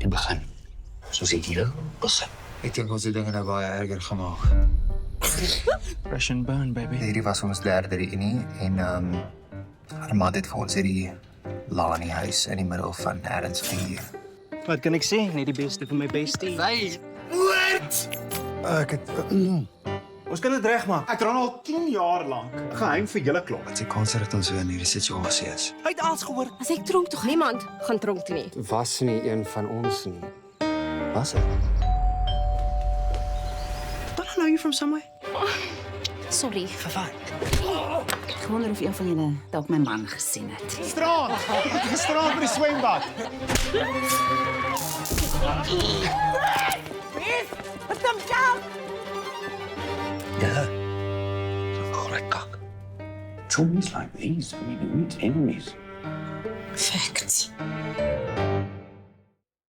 begin. Soos die heel begin. Ek dink ons het dinge nou baie erger gemaak. Crash and burn, baby. Hierdie was ons derde reunie en Armand het vir ons hierdie Lani huis in die middel van nêrens gehuur. Wat kan ek sê? Net die beste vir my bestie. Ek het Ons kan dit regmaak. Ek dra al 10 jaar lank 'n geheim vir julle klop. wat se kans dat ons so in hierdie situasie is. Hy het alles gehoor. As ek tronk toe, niemand gaan tronk toe nie. Was nie een van ons nie. Was dit? Don't I know you from somewhere? Sorry. Ek wonder of een van julle dalk my man gesien het. Straat! Straat by die swembad. Ja. Groot kak. Chummies like these, we need enemies. Perfect.